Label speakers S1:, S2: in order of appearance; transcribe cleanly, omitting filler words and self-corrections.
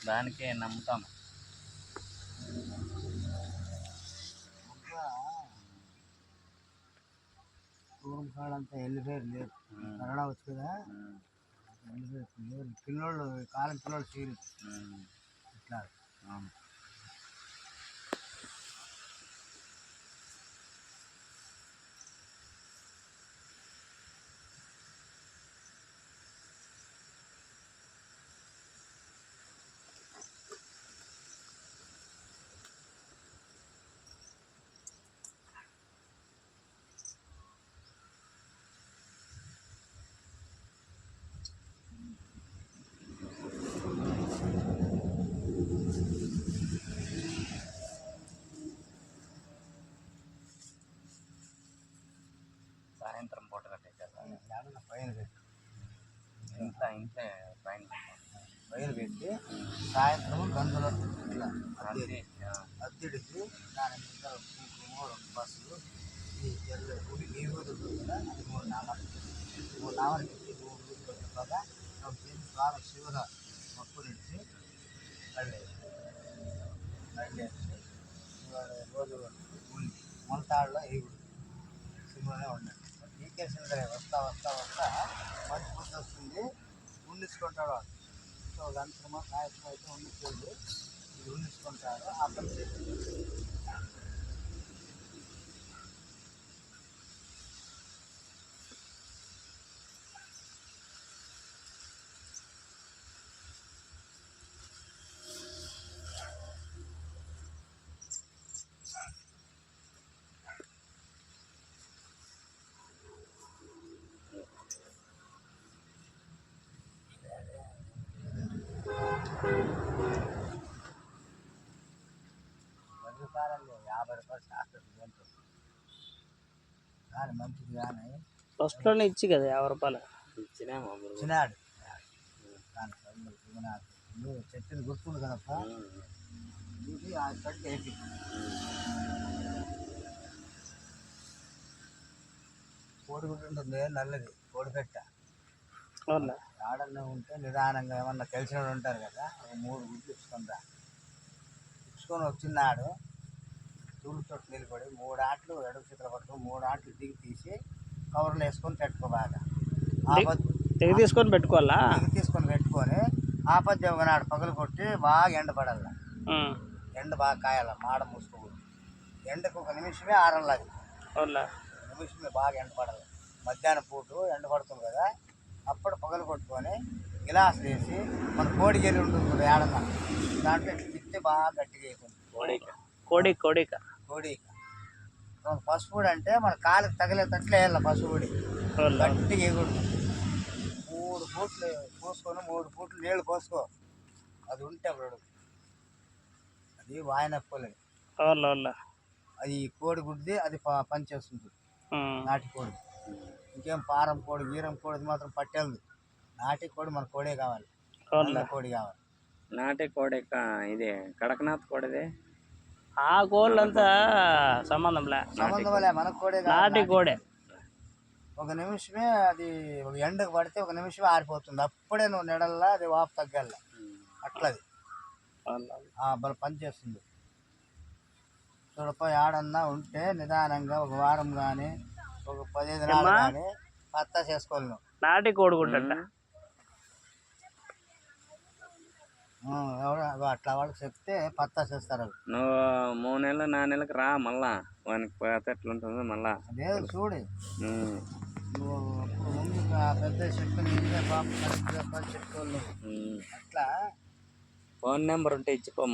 S1: దానికే నమ్ముతాం.
S2: పూర్వం కాలంతా వెళ్ళిపోయారు లేదు, కరోనా వచ్చు కదా, వెళ్ళిపోయారు పిల్లోళ్ళు కాలం పిల్లోళ్ళు చేయరు ఇట్లా.
S1: సాయంత్రం పూట కట్టేసారు
S2: పైన పెట్టి
S1: ఇంట్లో పైన
S2: పైన పెట్టి సాయంత్రం గందులో ఇట్లా అద్దెడికి దాని మీద మూడు బస్సులు ఈ గుడి నీరు ఉంటుంది కదా, అది 3 నామాలు 3 నామాలు పెట్టి 3 రోజులు వచ్చాక బాగా శివుల మొక్కులు ఇచ్చి కళ్ళేసి రోజు మొలతాడులో ఎగుడు సింహనే ఉండండి. నీకేసిందరే వస్తా వస్తా వస్తా మంచి బుద్ధి వస్తుంది, ఉండించుకుంటాడు వాడు. సో గంటమో సాయంత్రం అయితే ఉండించేది, ఇది ఉండించుకుంటాడు. ఆ పని చేస్తుంది. రూపాయలు 50 రూపాయలు శాస్త్రం కానీ మంచిది కానీ
S3: ఫస్ట్లోనే ఇచ్చి కదా 50 రూపాయలు
S2: ఇచ్చినాడు. చెట్టుని గుర్తుంది కదప్ప, ఇది ఆ కట్టి ఏపీ కోడిగుడ్డు ఉంటుంది నల్లది కోడిపెట్ట. ఆడన్నా ఉంటే నిదానంగా ఏమన్నా తెలిసిన వాళ్ళు ఉంటారు కదా, 3 గుడ్లు ఇచ్చుకుందా ఇచ్చుకొని వచ్చినాడు. తూలు చోటు నిలబడి 3 ఆటలు ఎడమ చేతులు పట్టుకొని 3 ఆటలు దిగి తీసి కవర్లు వేసుకొని పెట్టుకో, బాగా
S3: దిగి తీసుకొని పెట్టుకోవాలా,
S2: దిగి తీసుకొని పెట్టుకొని ఆపద్య ఒకనాడు పగలు కొట్టి బాగా ఎండపడాల, ఎండ బాగా కాయాల, మాడ మూసుకోకూడదు. ఎండకు 1 నిమిషమే ఆరల్లది, నిమిషమే బాగా ఎండపడాలి. మధ్యాహ్నం పూట ఎండ పడుతుంది కదా, అప్పుడు పగలు కొట్టుకొని గిలాస్ వేసి మన కోడి గెలి ఉంటుంది కదా ఏడన్నా, దాంట్లో ఇట్లా తిట్టి బాగా గట్టిగా వేయకుండా
S3: కోడిక
S2: పసుపు పొడి అంటే మన కాలుకి తగిలేటట్లే వేయాలి. పసుపు పొడి గట్టిగా వేయకూడదు. 3 పూట్లు పోసుకొని 3 పూట్లు నీళ్ళు పోసుకో, అది ఉంటే అప్పుడు అది వాయనప్పలేదు. అది కోడి గుడ్డి అది పనిచేస్తుంది, నాటి కోడి. ఇంకేం పారం కోడి గీరం కోడి మాత్రం పట్టేది. నాటి కోడి మన కోడే కావాలి, కోడి కావాలి.
S1: నాటి కోడి ఇది కడకనాథ్ కోడిదే,
S3: ఆ కోళ్ళంతా సంబంధంలే,
S2: మన కోడే
S3: నాటి కోడే.
S2: 1 నిమిషమే అది ఎండకు పడితే 1 నిమిషమే ఆరిపోతుంది. అప్పుడే నువ్వు నెడల్లా అది వాపు తగ్గల్ల, అట్లది బల పనిచేస్తుంది. చూడపై ఆడన్నా ఉంటే నిదానంగా 1 వారం కానీ 15 నాళ్ళు కానీ పత్తా చేసుకోవాలి నువ్వు.
S3: నాటి కోడిగుడ్డ
S2: అట్లా వాళ్ళకి చెప్తే పత్తా చేస్తారు.
S1: నువ్వు 3 నెలలు 4 నెలలకు రా, మళ్ళా వానికి పోతే ఎట్లుంటుందో మళ్ళా
S2: లేదు చూడు. నువ్వు ముందు పెద్ద చెట్టు చెట్టుకోవాలి. అట్లా
S1: ఫోన్ నెంబర్ ఉంటే ఇచ్చిపో.